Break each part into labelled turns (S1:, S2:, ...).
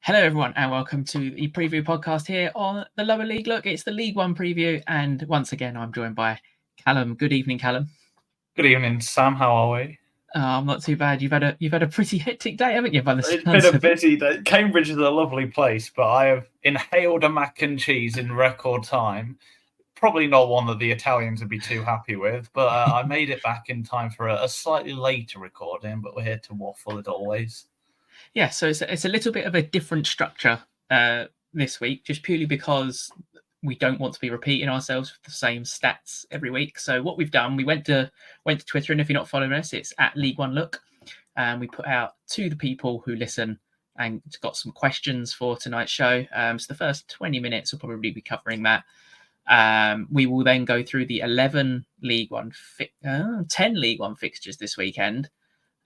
S1: Hello, everyone, and welcome to the preview podcast here on the Lower League Look. It's the League One preview, and once again, I'm joined by Callum. Good evening, Callum.
S2: Good evening, Sam. How are we?
S1: I'm not too bad. You've had a pretty hectic day, haven't you?
S2: It's been a busy day. Cambridge is a lovely place, but I have inhaled a mac and cheese in record time. Probably not one that the Italians would be too happy with, but I made it back in time for a slightly later recording. But we're here to waffle as always.
S1: Yeah, so it's a little bit of a different structure this week, just purely because we don't want to be repeating ourselves with the same stats every week. So what we've done, we went to Twitter, and if you're not following us, it's at League One Look, and we put out to the people who listen and got some questions for tonight's show. So the first 20 minutes will probably be covering that. We will then go through the 10 League One fixtures this weekend.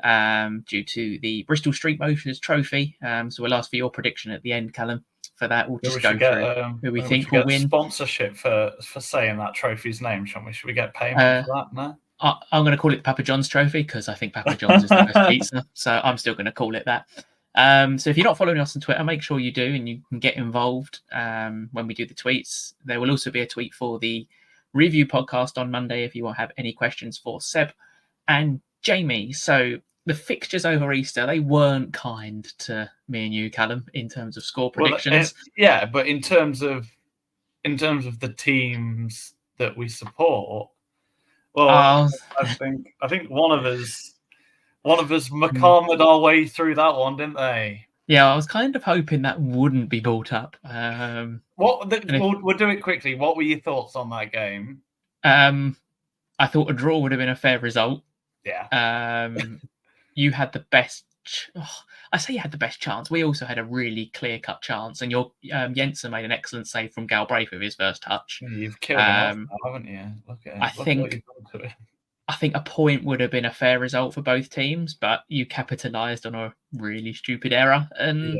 S1: Due to the Bristol Street Motors Trophy. So we'll ask for your prediction at the end, Callum. For that, we'll just go through who we think will win.
S2: Sponsorship for saying that trophy's name, shall we? Should we get payment for that? No?
S1: I'm going to call it the Papa John's Trophy because I think Papa John's is the best pizza. So I'm still going to call it that. So if you're not following us on Twitter, make sure you do, and you can get involved when we do the tweets. There will also be a tweet for the review podcast on Monday if you will have any questions for Seb and Jamie. So the fixtures over Easter, they weren't kind to me and you, Callum, in terms of score predictions.
S2: But in terms of the teams that we support, I think one of us McCarmed our way through that one, didn't they?
S1: Yeah, I was kind of hoping that wouldn't be brought up.
S2: We'll do it quickly. What were your thoughts on that game?
S1: I thought a draw would have been a fair result.
S2: Yeah.
S1: You had the best. I say you had the best chance. We also had a really clear-cut chance, and your Jensen made an excellent save from Galbraith with his first touch.
S2: You've killed him off, haven't you?
S1: I think a point would have been a fair result for both teams, but you capitalised on a really stupid error, and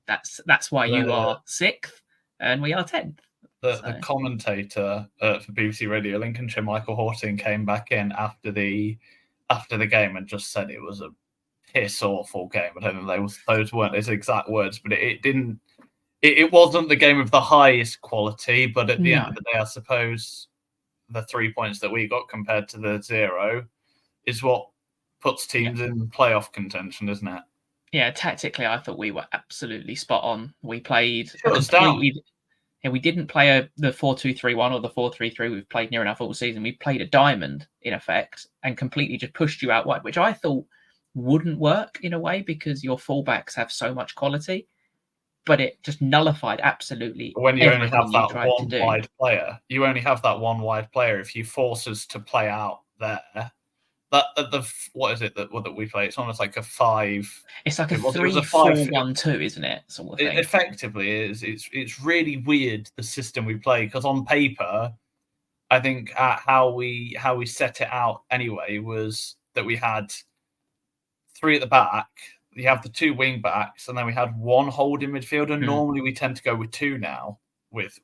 S1: that's why you are 6th and we are 10th.
S2: The commentator for BBC Radio Lincolnshire, Michael Horton, came back in after the game and just said it was a piss awful game. I don't know those weren't his exact words, but it wasn't the game of the highest quality. But at the end of the day, I suppose the 3 points that we got compared to the 0 is what puts teams in playoff contention, isn't it?
S1: Yeah, tactically, I thought we were absolutely spot on. We played we didn't play the 4-2-3-1 or the 4-3-3 we've played near enough all season. We played a diamond, in effect, and completely just pushed you out wide, which I thought wouldn't work in a way because your fullbacks have so much quality, but it just nullified absolutely
S2: when you only have that one wide player. You only have that one wide player. If you force us to play out there, what is it that we play? It's almost like a 5.
S1: It's like a 3-4-1-2, isn't it? Sort of thing.
S2: It effectively is. It's really weird, the system we play, because on paper, I think how we set it out anyway was that we had 3 at the back. You have the 2 wing backs, and then we had 1 holding midfielder. Normally, we tend to go with 2 now, with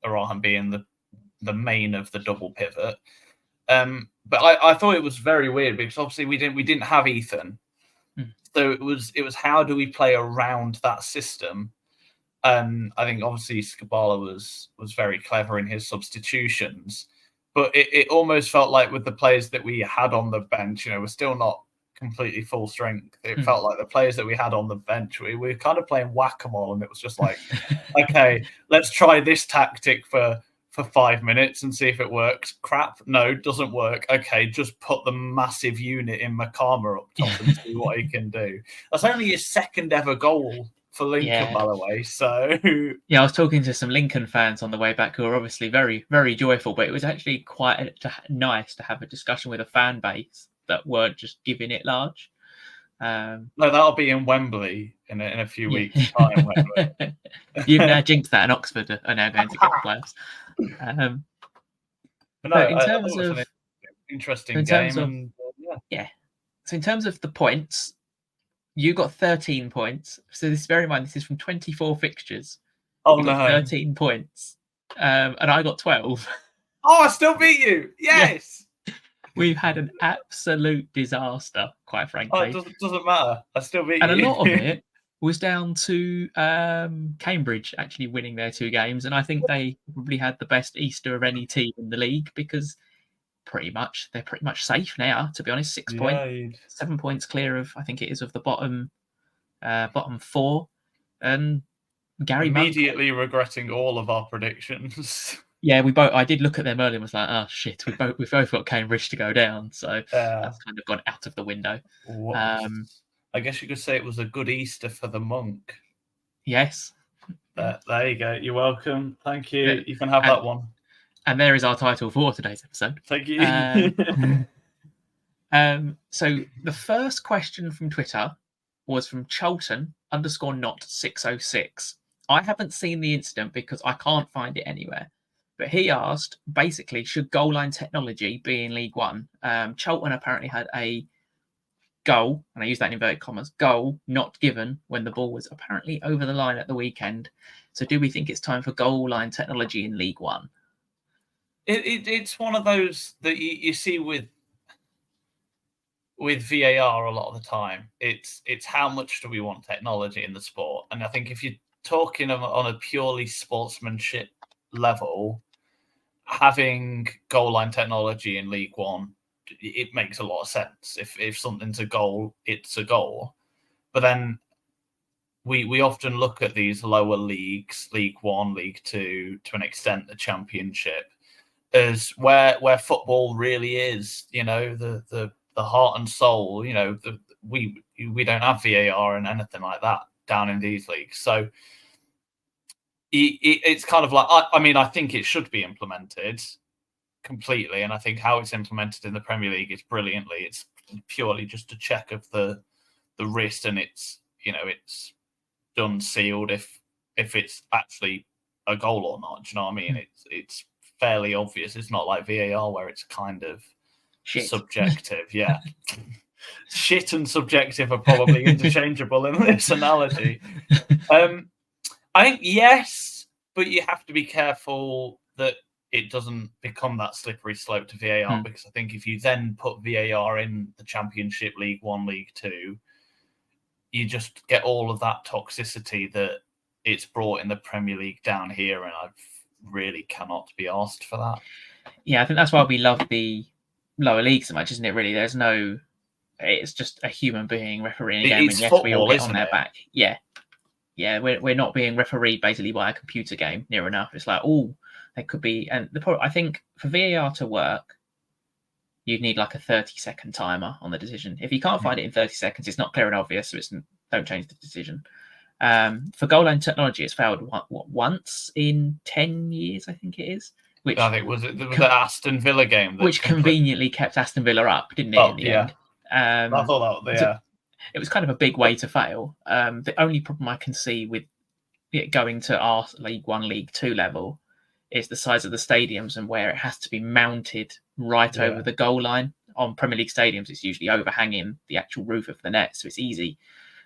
S2: Arahan being the main of the double pivot. But I thought it was very weird because obviously we didn't have Ethan, so it was how do we play around that system? I think obviously Skabala was very clever in his substitutions, but it almost felt like with the players that we had on the bench, we're still not completely full strength. It felt like the players that we had on the bench, we were kind of playing whack-a-mole, and it was just like, okay, let's try this tactic for 5 minutes and see if it works. Crap, no, doesn't work. Okay, just put the massive unit in Makama up top and see what he can do. That's only his 2nd ever goal for Lincoln, by the way. So
S1: I was talking to some Lincoln fans on the way back who are obviously very, very joyful, but it was actually quite nice to have a discussion with a fan base that weren't just giving it large.
S2: No, that'll be in Wembley in a few weeks' time.
S1: You've now jinxed that, and Oxford are now going to get the players.
S2: But in terms of an interesting game,
S1: So in terms of the points, you got 13 points. So bear in mind, this is from 24 fixtures.
S2: Oh,
S1: no. 13 points. And I got 12.
S2: Oh, I still beat you. Yes.
S1: Yeah. We've had an absolute disaster, quite frankly.
S2: Oh, it doesn't matter. I still beat you.
S1: And a lot of it was down to Cambridge actually winning their 2 games, and I think they probably had the best Easter of any team in the league because they're pretty much safe now. To be honest, 6 points,
S2: Yeah,
S1: 7 points clear of I think it is of the bottom 4, and Gary Monk.
S2: immediately regretting all of our predictions.
S1: Yeah, we both. I did look at them earlier and was like, "Oh shit, we've both got Cambridge to go down." So
S2: Yeah.
S1: that's kind of gone out of the window.
S2: Whoops. I guess you could say it was a good Easter for the monk.
S1: Yes,
S2: There you go. You're welcome. Thank you.
S1: and
S2: You can have that one.
S1: and there is our title for today's episode.
S2: Thank you.
S1: So the first question from Twitter was from Charlton_not606. I haven't seen the incident because I can't find it anywhere. But he asked, basically, should goal line technology be in League One? Charlton apparently had a goal, and I use that in inverted commas, goal not given when the ball was apparently over the line at the weekend. So do we think it's time for goal line technology in League One?
S2: It's one of those that you see with VAR a lot of the time. It's how much do we want technology in the sport? And I think if you're talking on a purely sportsmanship level, having goal line technology in League One, it makes a lot of sense. If something's a goal, it's a goal. But then we often look at these lower leagues, League One, League Two, to an extent, the Championship, as where football really is. You know, the heart and soul. You know, we don't have VAR and anything like that down in these leagues. So it's kind of like, I mean, I think it should be implemented completely, and I think how it's implemented in the Premier League is brilliantly. It's purely just a check of the wrist, and it's done sealed if it's actually a goal or not. Do you know what I mean? It's fairly obvious. It's not like VAR where it's kind of subjective. Yeah. Shit and subjective are probably interchangeable in this analogy. I think yes, but you have to be careful that it doesn't become that slippery slope to VAR, because I think if you then put VAR in the Championship, League One, League Two, you just get all of that toxicity that it's brought in the Premier League down here, and I really cannot be asked for that.
S1: Yeah, I think that's why we love the lower leagues so much, isn't it? Really, it's just a human being refereeing a game, and yes, we all get on their back. Yeah, we're not being refereed basically by a computer game near enough. It's like, there could be, and the problem, I think, for VAR to work, you'd need like a 30-second timer on the decision. If you can't find it in 30 seconds, it's not clear and obvious, so don't change the decision. For goal line technology, it's failed once in 10 years, I think it is. Which
S2: I think was the Aston Villa game,
S1: which conveniently kept Aston Villa up, didn't it? In the end,
S2: I thought that.
S1: It was kind of a big way to fail. The only problem I can see with it going to our League One, League Two level is the size of the stadiums and where it has to be mounted right over the goal line. On Premier League stadiums, it's usually overhanging the actual roof of the net, so it's easy.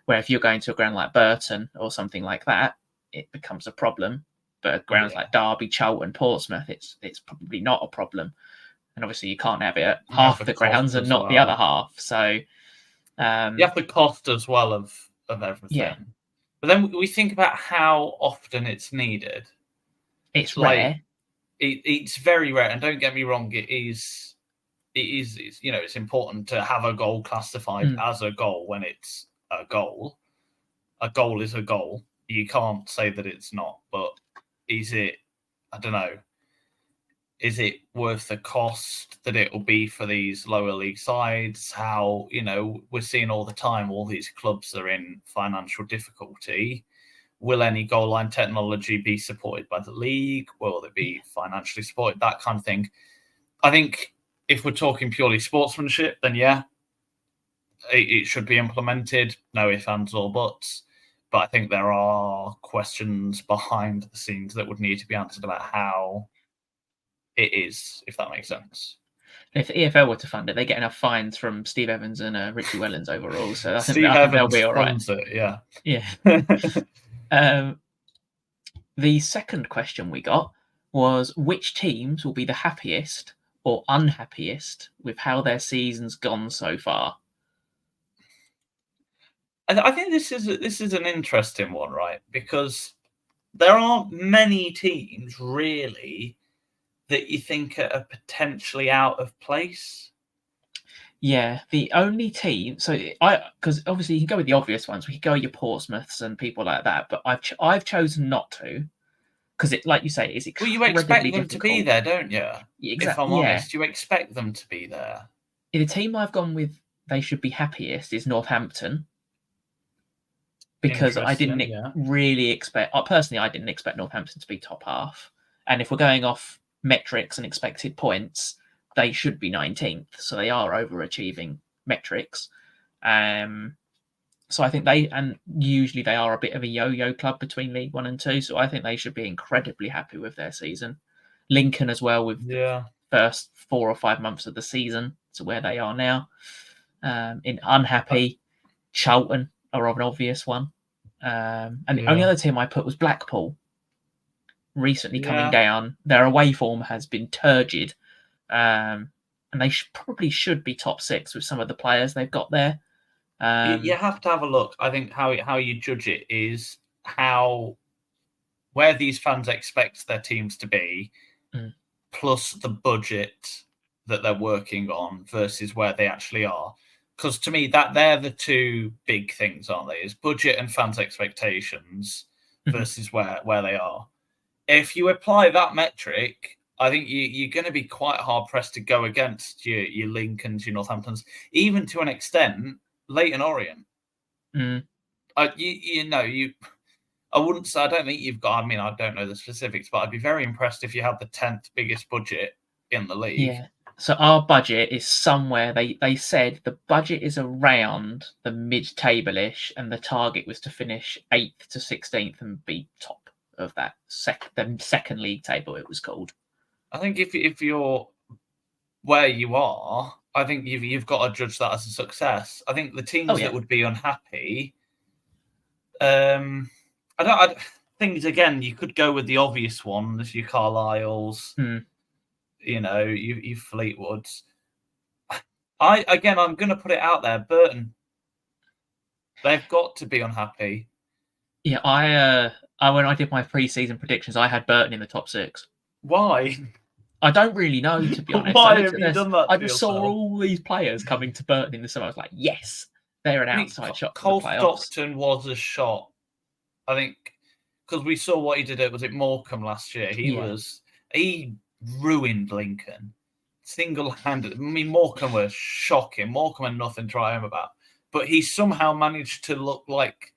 S1: Where if you're going to a ground like Burton or something like that, it becomes a problem. But grounds like Derby, Charlton, Portsmouth, it's probably not a problem. And obviously, you can't have it at half the grounds and not the other half. So
S2: you have the cost as well of everything.
S1: Yeah.
S2: But then we think about how often it's needed.
S1: It's rare.
S2: It's very rare, and don't get me wrong. It's important to have a goal classified as a goal when it's a goal. A goal is a goal. You can't say that it's not. But is it? I don't know. Is it worth the cost that it will be for these lower league sides? How, we're seeing all the time, all these clubs are in financial difficulty. Will any goal line technology be supported by the league? Will they be financially supported? That kind of thing. I think if we're talking purely sportsmanship, then yeah, it should be implemented. No ifs, ands, or buts. But I think there are questions behind the scenes that would need to be answered about how it is, if that makes sense.
S1: If the EFL were to fund it, they get enough fines from Steve Evans and Richie Wellens overall. So I think they'll be all right.
S2: Yeah.
S1: The second question we got was, which teams will be the happiest or unhappiest with how their season's gone so far?
S2: I think this is an interesting one, right? Because there aren't many teams really that you think are potentially out of place.
S1: Yeah, the only team. So because obviously you can go with the obvious ones. We could go with your Portsmouths and people like that, but I've chosen not to because it, like you say, is
S2: Well, you
S1: incredibly
S2: expect them to be
S1: difficult.
S2: there, don't you? If
S1: Exactly.
S2: I'm
S1: Yeah,
S2: honest, you expect them to be there.
S1: the team I've gone with, they should be happiest is Northampton because I didn't
S2: Interesting, yeah.
S1: really expect. Personally, I didn't expect Northampton to be top half. And if we're going off metrics and expected points, they should be 19th. So they are overachieving metrics. Um, so I think and usually they are a bit of a yo-yo club between League One and Two. So I think they should be incredibly happy with their season. Lincoln as well with the
S2: Yeah.
S1: first 4 or 5 months of the season to where they are now. In unhappy, Charlton are of an obvious one. And the only
S2: Yeah.
S1: other team I put was Blackpool, recently coming
S2: Yeah.
S1: down. Their away form has been turgid, and they probably should be top six with some of the players they've got there.
S2: You have to have a look. I think how you judge it is where these fans expect their teams to be,
S1: Mm.
S2: plus the budget that they're working on versus where they actually are. Because to me, that they're the two big things, aren't they? Is budget and fans' expectations
S1: Mhm.
S2: versus where they are. If you apply that metric, I think you're going to be quite hard pressed to go against your Lincolns, your Northamptons, even to an extent, Leighton Orient.
S1: Mm.
S2: I wouldn't say, I don't think you've got, I mean, I don't know the specifics, but I'd be very impressed if you had the 10th biggest budget in the league.
S1: Yeah. So our budget is somewhere. They said the budget is around the mid-table-ish, and the target was to finish 8th to 16th and be top of that the second league table. It was called.
S2: I think if you're where you are, I think you've got to judge that as a success. I think the
S1: Oh
S2: teams that
S1: yeah.
S2: would be unhappy, things again, you could go with the obvious ones, your Carlisles,
S1: Mm.
S2: you Fleetwoods. I'm going to put it out there, Burton. They've got to be unhappy.
S1: Yeah. I when I did my pre-season predictions, I had Burton in the top six.
S2: Why?
S1: I don't really know, to be honest. I
S2: Why
S1: looked
S2: have
S1: at
S2: you
S1: this.
S2: done that
S1: I
S2: to
S1: just saw
S2: yourself?
S1: all these players coming to Burton in the summer. I was like, yes, they're an
S2: I mean,
S1: outside shot for the
S2: Cole
S1: playoffs.
S2: Stockton was a shot. I think because we saw what he did at Morecambe last year.
S1: Yeah.
S2: He ruined Lincoln single-handed. I mean, Morecambe was shocking. Morecambe had nothing to write home about, but he somehow managed to look like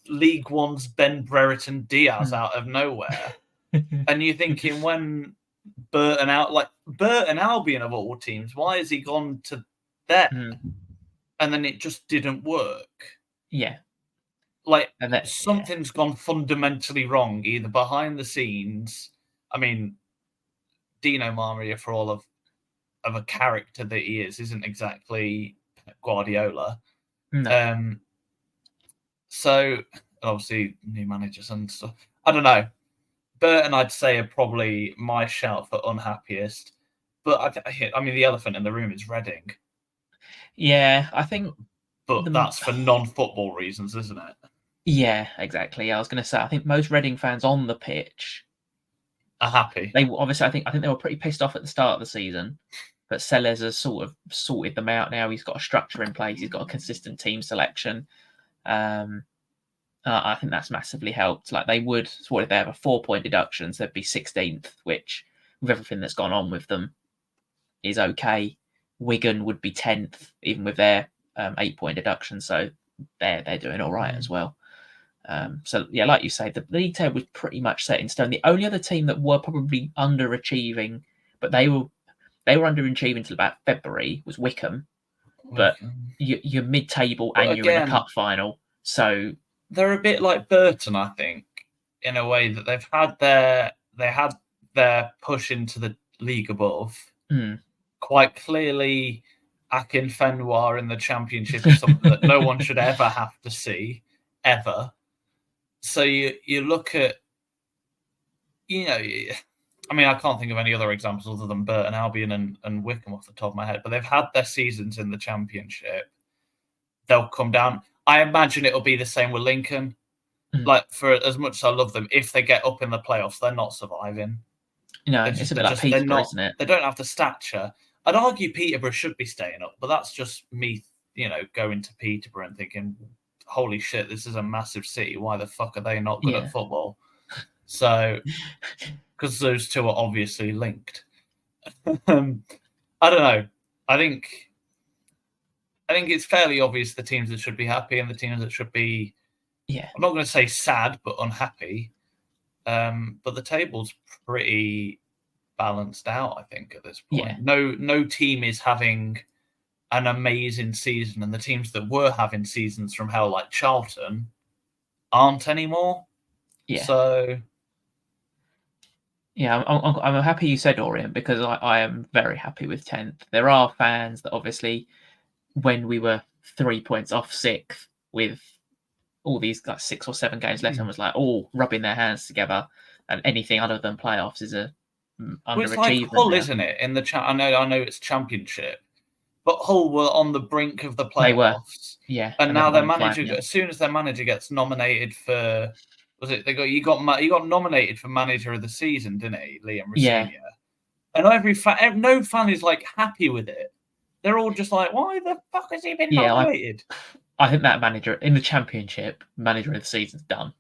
S2: League One's Ben Brereton Diaz
S1: Mm.
S2: out of nowhere. And you're thinking, when Burton Albion of all teams, why has he gone to there?
S1: Mm.
S2: And then it just didn't work.
S1: Yeah.
S2: Like
S1: And that, yeah.
S2: something's gone fundamentally wrong, either behind the scenes. I mean, Dino Maria, for all of a character that he is, isn't exactly Guardiola.
S1: No.
S2: So obviously new managers and stuff. I don't know. Burton, I'd say, are probably my shout for unhappiest. But I mean, the elephant in the room is Reading.
S1: Yeah, I think
S2: But that's for non-football reasons, isn't it?
S1: yeah, exactly. I was going to say, I think most Reading fans on the pitch
S2: Are happy.
S1: they obviously, I think they were pretty pissed off at the start of the season, but Sellers has sort of sorted them out now. He's got a structure in place. He's got a consistent team selection. I think that's massively helped. Like they would, what if they have a 4-point deduction, so they'd be 16th, which with everything that's gone on with them is okay. Wigan would be 10th, even with their 8-point deduction, so they're doing all right as well. So yeah, like you say, the league table was pretty much set in stone. The only other team that were probably underachieving, but they were underachieving until about February, was Wickham. But you're mid-table and you're in a cup final, so
S2: they're a bit like Burton, I think, in a way that they had their push into the league above. Quite clearly, Akinfenwa in the Championship is something that no one should ever have to see, ever. So you look at, I mean, I can't think of any other examples other than Burton Albion and Wickham off the top of my head, but they've had their seasons in the Championship. They'll come down. I imagine it'll be the same with Lincoln. Like, for as much as I love them, if they get up in the playoffs, they're not surviving.
S1: It's a bit like Peterborough, isn't it?
S2: They don't have the stature. I'd argue Peterborough should be staying up, but that's just me, going to Peterborough and thinking, holy shit, this is a massive city. Why the fuck are they not good at football? So, because those two are obviously linked. I don't know. I think it's fairly obvious the teams that should be happy and the teams that should be, I'm not going to say sad, but unhappy. But the table's pretty balanced out, I think, at this point.
S1: Yeah.
S2: No team is having an amazing season, and the teams that were having seasons from hell, like Charlton, aren't anymore.
S1: Yeah.
S2: So,
S1: yeah, I'm happy you said Orient, because I am very happy with 10th. There are fans that obviously, when we were 3 points off 6th with all these like 6 or 7 games left, and was like, rubbing their hands together, and anything other than playoffs is a underachievement.
S2: It's like Hull, isn't it? In the I know it's Championship, but Hull were on the brink of the playoffs.
S1: They were, yeah.
S2: And now their manager, as soon as their manager gets nominated for, you got nominated for manager of the season, didn't he, Liam Rosenior?
S1: Yeah.
S2: And no fan is like happy with it. They're all just like, why the fuck has he been nominated?
S1: I think that manager in the Championship, manager of the season's done.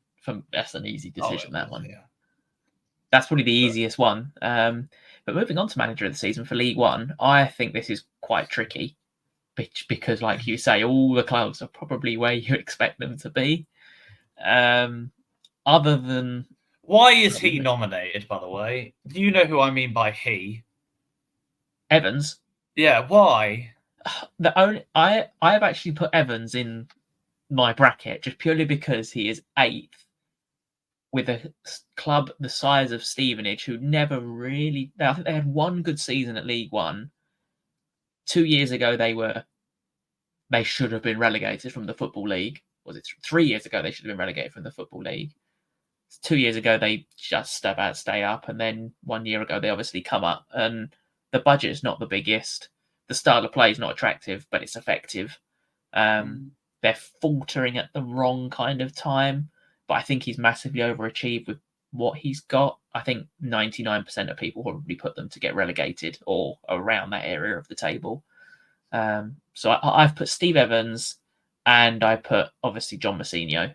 S1: That's an easy decision. That one.
S2: Yeah.
S1: That's probably the easiest one. But moving on to manager of the season for League One, I think this is quite tricky, because, like you say, all the clubs are probably where you expect them to be. Other than,
S2: why is he nominated? By the way, do you know who I mean by he?
S1: Evans.
S2: Yeah, why?
S1: I have actually put Evans in my bracket just purely because he is 8th with a club the size of Stevenage, who never really. I think they had one good season at League One. 2 years ago, they should have been relegated from the Football League. Was it 3 years ago they should have been relegated from the Football League? 2 years ago they just about stay up, and then 1 year ago they obviously come up. And the budget is not the biggest. The style of play is not attractive, but it's effective. They're faltering at the wrong kind of time, but I think he's massively overachieved with what he's got. I think 99% of people probably put them to get relegated or around that area of the table. So I've put Steve Evans, and I put obviously John Mousinho.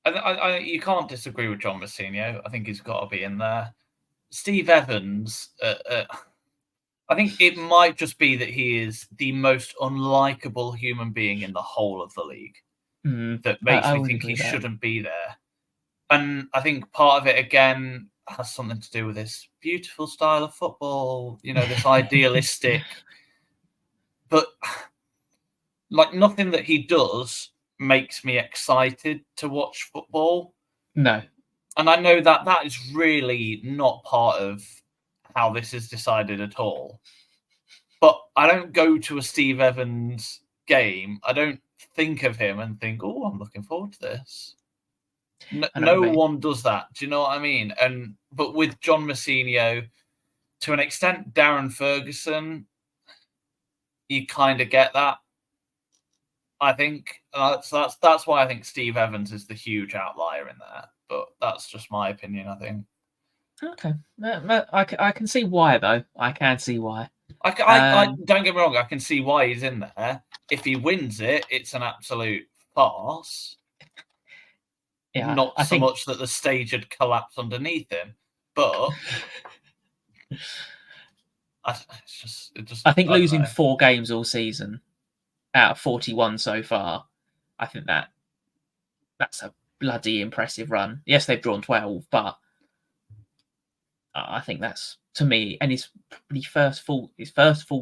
S2: You can't disagree with John Mousinho. I think he's got to be in there. Steve Evans, I think it might just be that he is the most unlikable human being in the whole of the league. That makes me think he shouldn't be there. And I think part of it, again, has something to do with this beautiful style of football, this idealistic. But, like, nothing that he does makes me excited to watch football.
S1: No.
S2: And I know that is really not part of how this is decided at all. But I don't go to a Steve Evans game. I don't think of him and think, oh, I'm looking forward to this. No one does that. Do you know what I mean? But with John Mousinho, to an extent, Darren Ferguson, you kind of get that. I think that's why I think Steve Evans is the huge outlier in there. But that's just my opinion, I think.
S1: Okay, I can see why, though. I can see why.
S2: I don't get me wrong. I can see why he's in there. If he wins it, it's an absolute farce.
S1: Yeah,
S2: Not so much that the stage had collapsed underneath him, but
S1: I think losing 4 games all season out of 41 so far, I think that's a bloody impressive run. Yes, they've drawn 12, but I think that's, to me, and his first full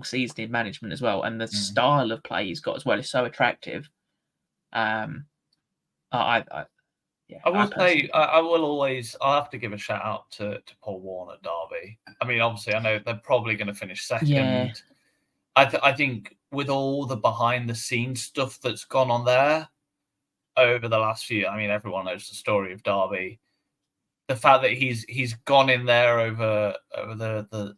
S1: season in management as well, and the style of play he's got as well is so attractive.
S2: I'll have to give a shout out to Paul Warne at Derby. I mean, obviously, I know they're probably going to finish second.
S1: Yeah.
S2: I think with all the behind the scenes stuff that's gone on there over the last few, I mean, everyone knows the story of Derby. The fact that he's gone in there over the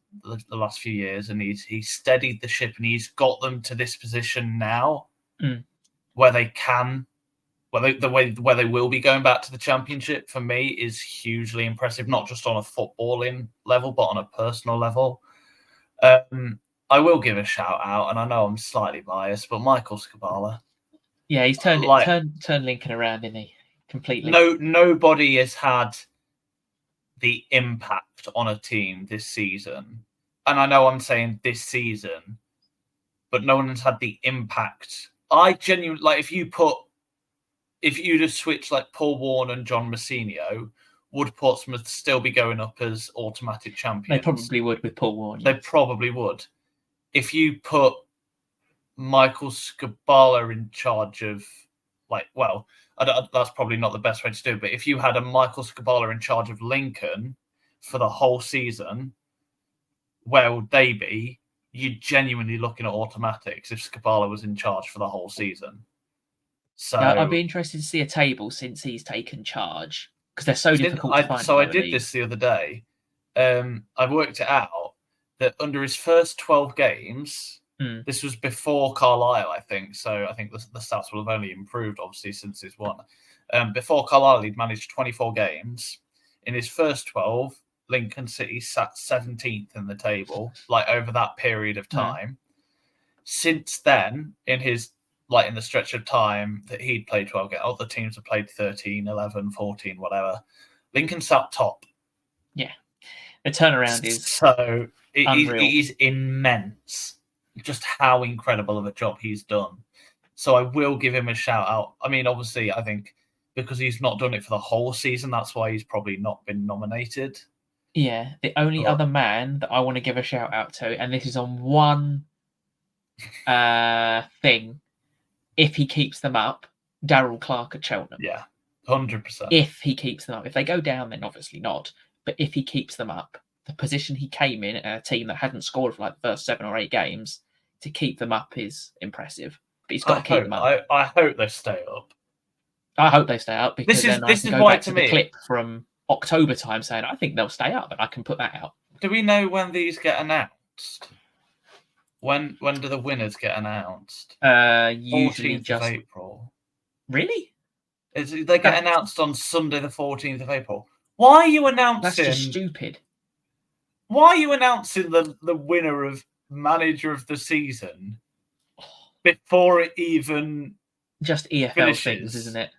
S2: last few years, and he's steadied the ship, and he's got them to this position now, where they can, where they will be going back to the Championship, for me, is hugely impressive. Not just on a footballing level, but on a personal level. I will give a shout out, and I know I'm slightly biased, but Michael Skubala.
S1: Yeah, he's turned Lincoln around, isn't he? Completely.
S2: Nobody has had the impact on a team this season, and I know I'm saying this season, but no one has had the impact. I genuinely if you just switch like Paul Warne and John Mousinho, would Portsmouth still be going up as automatic champions?
S1: They probably would with Paul Warne.
S2: They probably would. If you put Michael Skubala in charge of, that's probably not the best way to do it, but if you had a Michael Skubala in charge of Lincoln for the whole season, where would they be? You're genuinely looking at automatics if Skubala was in charge for the whole seseason. So
S1: I'd be interested to see a table since he's taken charge, because they're so difficult to find.
S2: So I did this the other day. I've worked it out that under his first 12 games, this was before Carlisle, I think. So I think the stats will have only improved, obviously, since he's won. Before Carlisle, he'd managed 24 games. In his first 12, Lincoln City sat 17th in the table, over that period of time. Since then, in the stretch of time that he'd played 12 games, other teams have played 13, 11, 14, whatever. Lincoln sat top.
S1: Yeah. The turnaround is
S2: so it is immense, just how incredible of a job he's done. So I will give him a shout out. I mean, obviously, I think because he's not done it for the whole season, that's why he's probably not been nominated.
S1: Yeah, the only other man that I want to give a shout out to, and this is on one thing, if he keeps them up, Darryl Clark at Cheltenham.
S2: Yeah, 100%.
S1: If he keeps them up. If they go down, then obviously not. But if he keeps them up, the position he came in at a team that hadn't scored for the first 7 or 8 games, to keep them up is impressive. But he's got to keep them up.
S2: I hope they stay up.
S1: I hope they stay up, because then I can go back to the clip from October time saying I think they'll stay up, and I can put that out.
S2: Do we know when these get announced? When do the winners get announced?
S1: Usually
S2: 14th of April.
S1: Really?
S2: They get announced on Sunday, the 14th of April. Why are you announcing?
S1: That's just stupid.
S2: Why are you announcing the winner of Manager of the Season before it even
S1: just EFL finishes? Things, isn't it?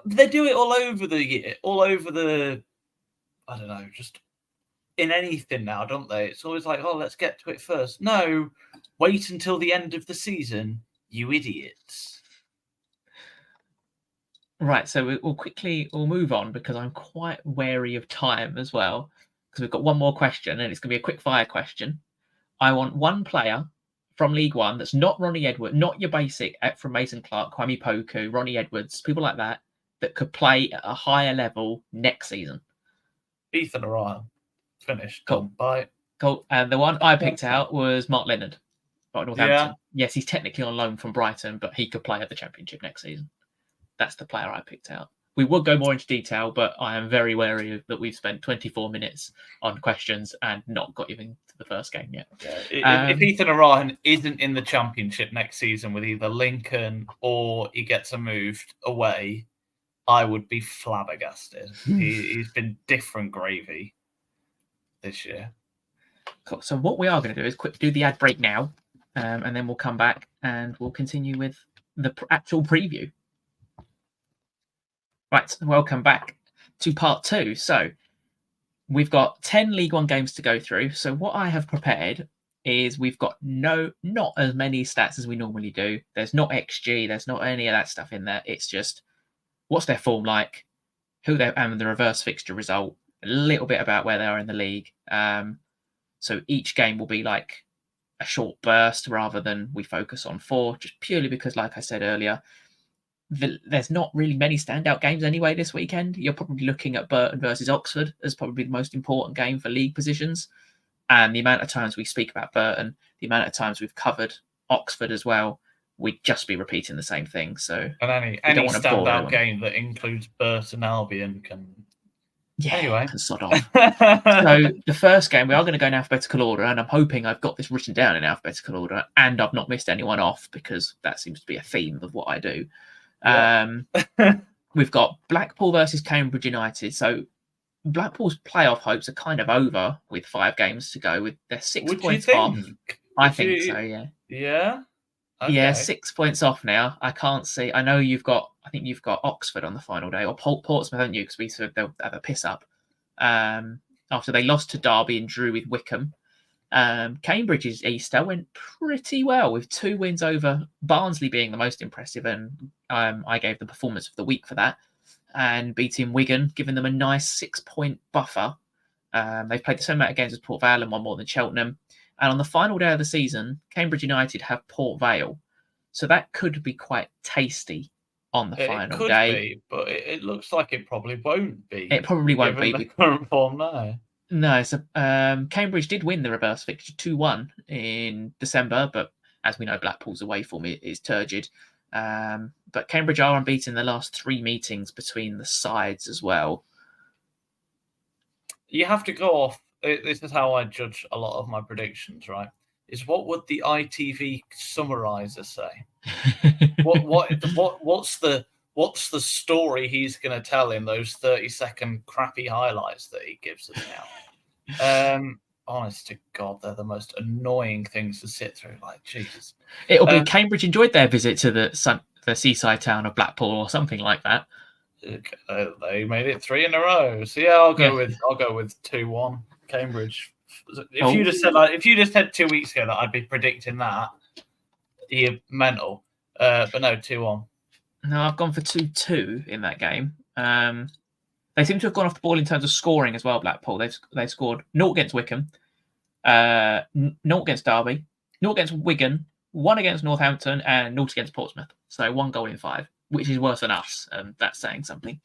S2: They do it all over the year, I don't know, just in anything now, don't they? It's always let's get to it first. No, wait until the end of the season, you idiots.
S1: Right, so we'll move on, because I'm quite wary of time as well, because we've got one more question, and it's going to be a quick fire question. I want one player from League One that's not Ronnie Edwards, not your basic from Mason Clark, Kwame Poku, Ronnie Edwards, people like that could play at a higher level next season.
S2: Ethan Orion. Finished.
S1: Cool.
S2: Bye.
S1: Cool. And the one I picked out was Mark Leonard by Northampton. Yeah. Yes, he's technically on loan from Brighton, but he could play at the Championship next season. That's the player I picked out. We would go more into detail, but I am very wary that we've spent 24 minutes on questions and not got even to the first game yet.
S2: Yeah. If Ethan Orion isn't in the Championship next season with either Lincoln or he gets a moved away, I would be flabbergasted. He's been different gravy this year.
S1: Cool. So what we are going to do is do the ad break now, and then we'll come back and we'll continue with the actual preview. Right, welcome back to part 2. So we've got 10 League One games to go through. So what I have prepared is we've got not as many stats as we normally do. There's not XG, there's not any of that stuff in there. It's just what's their form like, who they and the reverse fixture result, a little bit about where they are in the league. So each game will be like a short burst rather than we focus on 4, just purely because, like I said earlier, there's not really many standout games anyway this weekend. You're probably looking at Burton versus Oxford as probably the most important game for league positions. And the amount of times we speak about Burton, the amount of times we've covered Oxford as well, we'd just be repeating the same thing. So
S2: and any standout game that includes Burton Albion can
S1: Yeah,
S2: Anyway.
S1: can sod off. So the first game, we are going to go in alphabetical order, and I'm hoping I've got this written down in alphabetical order, and I've not missed anyone off, because that seems to be a theme of what I do.
S2: Yeah.
S1: We've got Blackpool versus Cambridge United. So Blackpool's playoff hopes are kind of over with 5 games to go. With their 6
S2: Would you
S1: points off.
S2: think?
S1: I think so. Yeah.
S2: Yeah.
S1: Yeah,
S2: Okay.
S1: 6 points off now. I can't see. I know you've got. I think you've got Oxford on the final day, or Portsmouth, haven't you? Because we said they'll have a piss up after they lost to Derby and drew with Wickham. Cambridge's Easter went pretty well with 2 wins over Barnsley being the most impressive, and I gave the performance of the week for that. And beating Wigan, giving them a nice 6-point buffer. They've played the same amount of games as Port Vale and one more than Cheltenham. And on the final day of the season, Cambridge United have Port Vale. So that could be quite tasty on the final
S2: could
S1: day.
S2: Be, but it looks like it probably won't be.
S1: It probably won't
S2: given
S1: be.
S2: The current form now.
S1: No, so Cambridge did win the reverse fixture 2-1 in December, but as we know, Blackpool's away form is turgid. But Cambridge are unbeaten in the last 3 meetings between the sides as well.
S2: You have to go off. This is how I judge a lot of my predictions, right? Is what would the ITV summariser say? What's the story he's going to tell in those 30-second crappy highlights that he gives us now? Honest to God, they're the most annoying things to sit through. Like, Jesus.
S1: It'll be Cambridge enjoyed their visit to the seaside town of Blackpool or something like that.
S2: They made it 3 in a row. So yeah, I'll go with 2-1 Cambridge. If you just said 2 weeks ago that I'd be predicting that, you're mental. But no, 2-1.
S1: No, I've gone for 2-2 in that game. They seem to have gone off the ball in terms of scoring as well. Blackpool, they've scored 0 against Wickham, 0 against Derby, 0 against Wigan, 1 against Northampton, and 0 against Portsmouth. So 1 goal in 5, which is worse than us. That's saying something.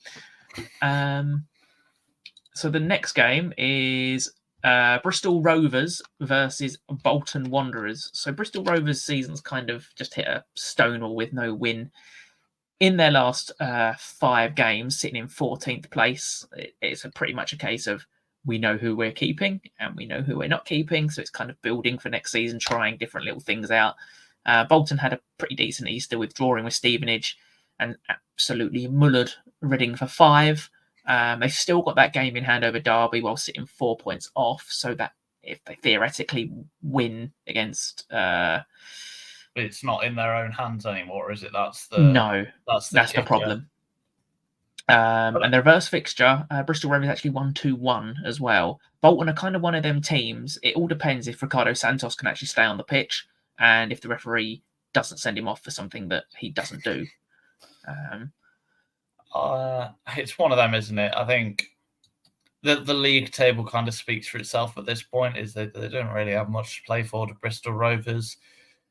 S1: So the next game is Bristol Rovers versus Bolton Wanderers. So Bristol Rovers' season's kind of just hit a stone wall with no win in their last 5 games, sitting in 14th place. It's pretty much a case of we know who we're keeping and we know who we're not keeping. So it's kind of building for next season, trying different little things out. Bolton had a pretty decent Easter, withdrawing with Stevenage and absolutely mullered Reading for 5. They've still got that game in hand over Derby while sitting 4 points off. So that if they theoretically win against...
S2: it's not in their own hands anymore, is it? That's the
S1: problem. And the reverse fixture, Bristol Rovers actually won 2-1 as well. Bolton are kind of one of them teams. It all depends if Ricardo Santos can actually stay on the pitch and if the referee doesn't send him off for something that he doesn't do.
S2: It's one of them, isn't it? I think the league table kind of speaks for itself at this point. Is that they don't really have much to play for. The Bristol Rovers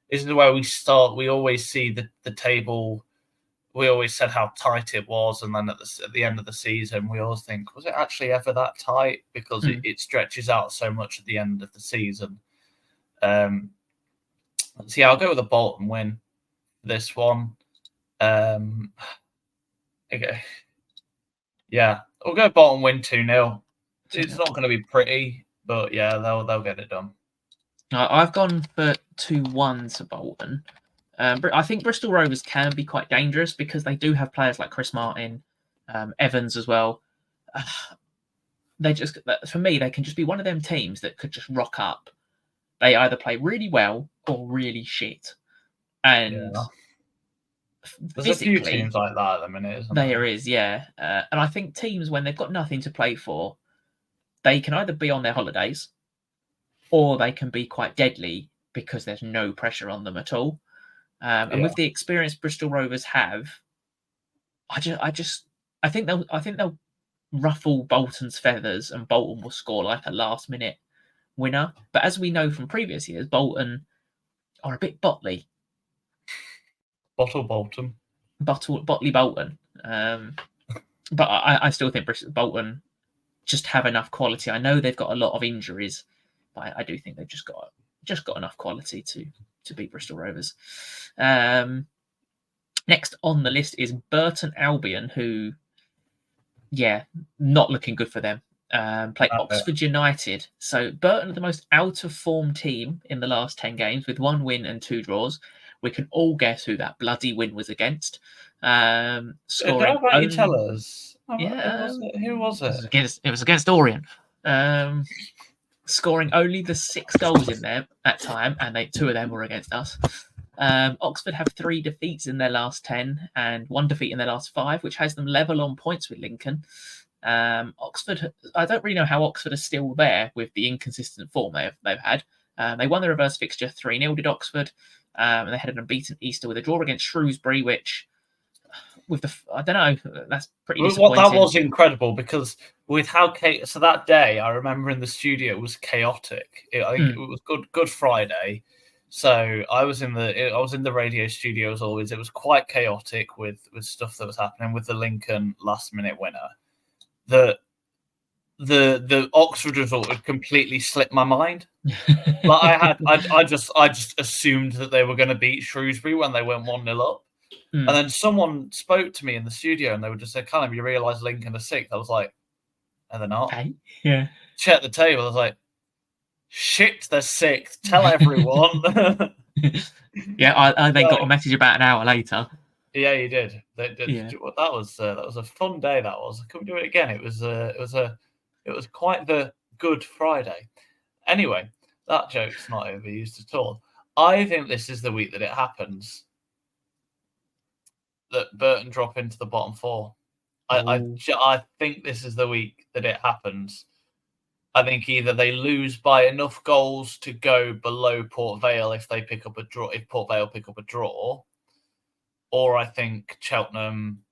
S2: isn't where we start. We always see the table. We always said how tight it was, and then at the end of the season, we always think, was it actually ever that tight? Because it stretches out so much at the end of the season. So yeah, I'll go with a Bolton win. This one. Okay. Yeah, we'll go Bolton win 2-0. It's not going to be pretty, but yeah, they'll get it done.
S1: I've gone for 2-1 to Bolton. I think Bristol Rovers can be quite dangerous because they do have players like Chris Martin, Evans as well. For me, they can just be one of them teams that could just rock up. They either play really well or really shit. And
S2: there's a few teams like that at the minute, isn't there?
S1: There is, yeah. And I think teams, when they've got nothing to play for, they can either be on their holidays or they can be quite deadly because there's no pressure on them at all. And with the experience Bristol Rovers have, I think they'll ruffle Bolton's feathers and Bolton will score like a last minute winner. But as we know from previous years, Bolton are a bit bottly.
S2: Botley
S1: Bolton. But I still think Bolton just have enough quality. I know they've got a lot of injuries, but I do think they've just got enough quality to beat Bristol Rovers. Next on the list is Burton Albion, who Yeah, not looking good for them. Play Oxford United. So Burton are the most out of form team in the last 10 games with 1 win and 2 draws. We can all guess who that bloody win was against.
S2: How
S1: Scoring
S2: about you tell
S1: only.
S2: us?
S1: Yeah,
S2: Who was it?
S1: It was against Orient. Scoring only the 6 goals in there at time, and 2 of them were against us. Oxford have 3 defeats in their last 10 and 1 defeat in their last 5, which has them level on points with Lincoln. Oxford, I don't really know how Oxford are still there with the inconsistent form they've had. They won the reverse fixture 3-0 did Oxford, and they had an unbeaten Easter with a draw against Shrewsbury, which I don't know, that's pretty disappointing.
S2: That was incredible because with how so that day, I remember in the studio it was chaotic. I think it was Good Friday, so I was in the radio studio as always. It was quite chaotic with stuff that was happening with the Lincoln last minute winner. The Oxford result had completely slipped my mind. Like I just assumed that they were going to beat Shrewsbury when they went 1-0 up. And then someone spoke to me in the studio and they would just say, Callum, you realise Lincoln are 6th? I was like, are they not?
S1: Okay. Yeah.
S2: Check the table. I was like, shit, they're 6th. Tell everyone.
S1: Yeah, I then got a message about an hour later.
S2: Yeah, you did. Yeah. That was a fun day. That was. Can we do it again? It was quite the Good Friday. Anyway, that joke's not overused at all. I think this is the week that it happens. That Burton drop into the bottom 4. I think this is the week that it happens. I think either they lose by enough goals to go below Port Vale if they pick up a draw, if Port Vale pick up a draw, or I think Cheltenham,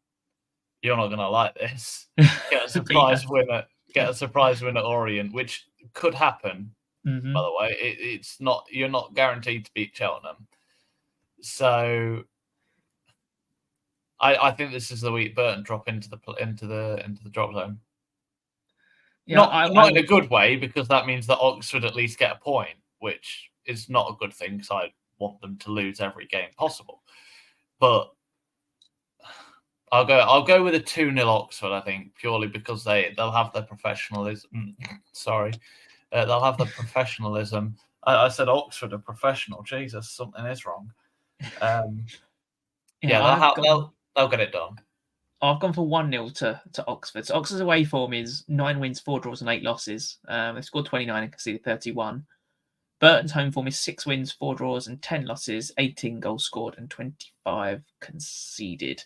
S2: you're not going to like this, get a surprise win at Orient, which could happen.
S1: Mm-hmm.
S2: By the way, it's not, you're not guaranteed to beat Cheltenham. So I think this is the week Burton drop into the drop zone. Yeah, not in a good way, because that means that Oxford at least get a point, which is not a good thing because I want them to lose every game possible. But I'll go with a 2-0 Oxford, I think, purely because they'll have their professionalism. Sorry. They'll have the professionalism. I said Oxford are professional. Jesus, something is wrong. They'll get it done.
S1: I've gone for 1-0 to Oxford. So Oxford's away form is 9 wins, 4 draws, and 8 losses. They scored 29 and conceded 31. Burton's home form is 6 wins, 4 draws, and 10 losses, 18 goals scored, and 25 conceded.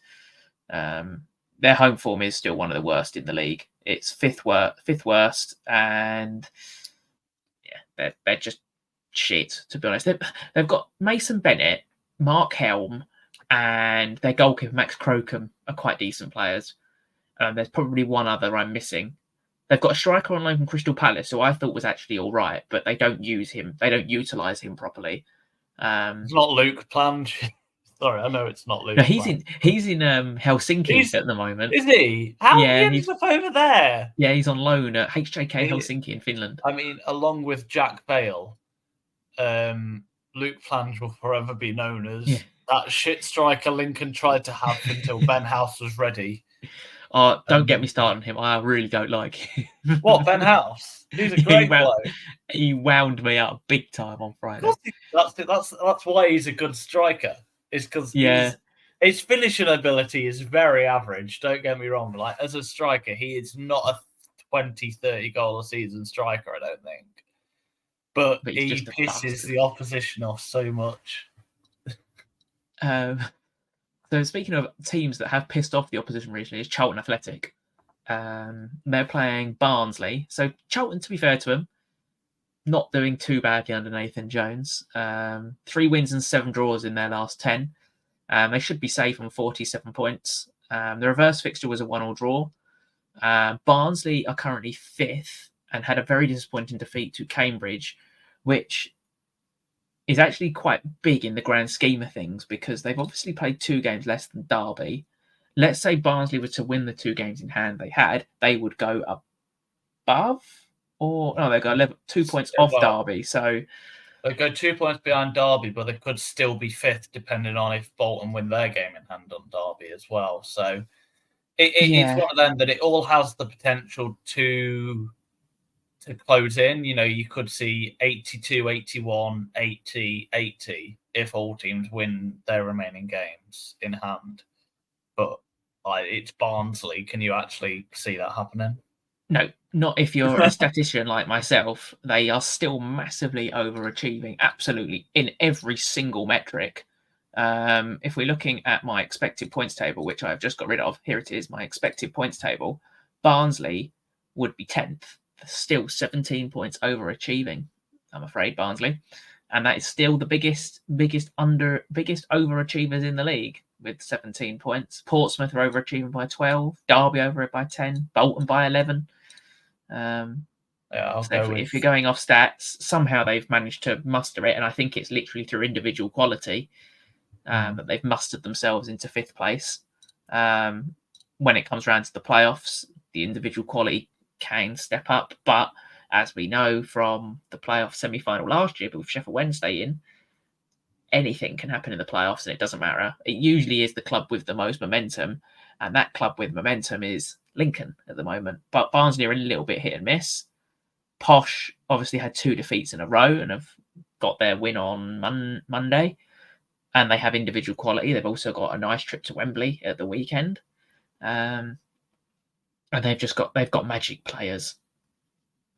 S1: Their home form is still one of the worst in the league. It's fifth worst, and yeah, they're just shit, to be honest. They've got Mason Bennett, Mark Helm, and their goalkeeper Max Crocombe are quite decent players. There's probably one other I'm missing. They've got a striker on loan from Crystal Palace, who I thought was actually all right, but they don't use him. They don't utilise him properly.
S2: It's not Luke Plange. Sorry, I know it's not Luke.
S1: No, he's in Helsinki at the moment.
S2: Is he? How he ends up over there?
S1: Yeah, he's on loan at HJK Helsinki in Finland.
S2: I mean, along with Jack Bale, Luke Plange will forever be known as that shit striker Lincoln tried to have until Ben House was ready.
S1: Don't get me started on him. I really don't like him.
S2: What, Ben House? He's a great bloke.
S1: He wound me up big time on Friday.
S2: That's why he's a good striker. Is because his finishing ability is very average. Don't get me wrong. Like, as a striker, he is not a 20, 30 goal a season striker, I don't think. But he pisses the opposition off so much.
S1: So speaking of teams that have pissed off the opposition recently, is Charlton Athletic. They're playing Barnsley. So Charlton, to be fair to them, not doing too badly under Nathan Jones. 3 wins and 7 draws in their last 10. They should be safe on 47 points. The reverse fixture was a 1-1 draw. Barnsley are currently 5th and had a very disappointing defeat to Cambridge, which is actually quite big in the grand scheme of things because they've obviously played 2 games less than Derby. Let's say Barnsley were to win the 2 games in hand they would go above, or no, they go 2 points off Derby. So
S2: they go 2 points behind Derby, but they could still be 5th depending on if Bolton win their game in hand on Derby as well. So It's
S1: Yeah.
S2: one of them that it all has the potential to close in. You could see 82, 81, 80, 80 if all teams win their remaining games in hand. But it's Barnsley. Can you actually see that happening?
S1: No, not if you're a statistician like myself. They are still massively overachieving, absolutely, in every single metric. If we're looking at my expected points table, which I've just got rid of, here it is, my expected points table. Barnsley would be 10th, still 17 points overachieving, I'm afraid, Barnsley. And that is still the biggest overachievers in the league with 17 points. Portsmouth are overachieving by 12, Derby over it by 10, Bolton by 11.
S2: Yeah,
S1: If you're going off stats, somehow they've managed to muster it, and I think it's literally through individual quality that they've mustered themselves into 5th place. When it comes around to the playoffs, the individual quality can step up, but as we know from the playoff semi-final last year, but with Sheffield Wednesday in, anything can happen in the playoffs, and it doesn't matter. It usually is the club with the most momentum, and that club with momentum is Lincoln at the moment. But Barnsley are a little bit hit and miss. Posh obviously had 2 defeats in a row and have got their win on Monday, and they have individual quality. They've also got a nice trip to Wembley at the weekend, and they've got magic players.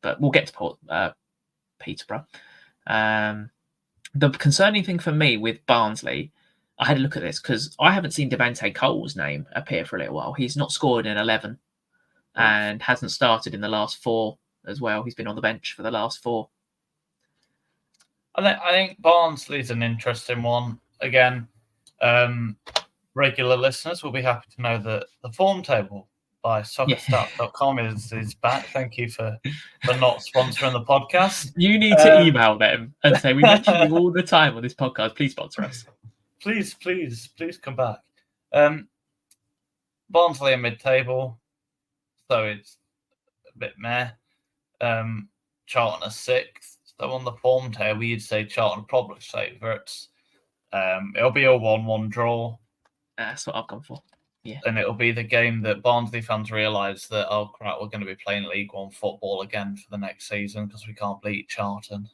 S1: But we'll get to Peterborough. The concerning thing for me with Barnsley, I had a look at this because I haven't seen Devante Cole's name appear for a little while. He's not scored in 11 and hasn't started in the last 4 as well. He's been on the bench for the last 4.
S2: I think Barnsley's an interesting one. Again, regular listeners will be happy to know that the form table by soccerstats.com is back. Thank you for not sponsoring the podcast.
S1: You need to email them and say, we mention you all the time on this podcast. Please sponsor us.
S2: Please come back. Barnsley are mid-table, so it's a bit meh. Charlton are 6th. So on the form table, you'd say Charlton are probably favourites. It'll be a 1-1 draw.
S1: That's what I've gone for. Yeah.
S2: And it'll be the game that Barnsley fans realise that, oh crap, we're going to be playing League One football again for the next season because we can't beat Charlton.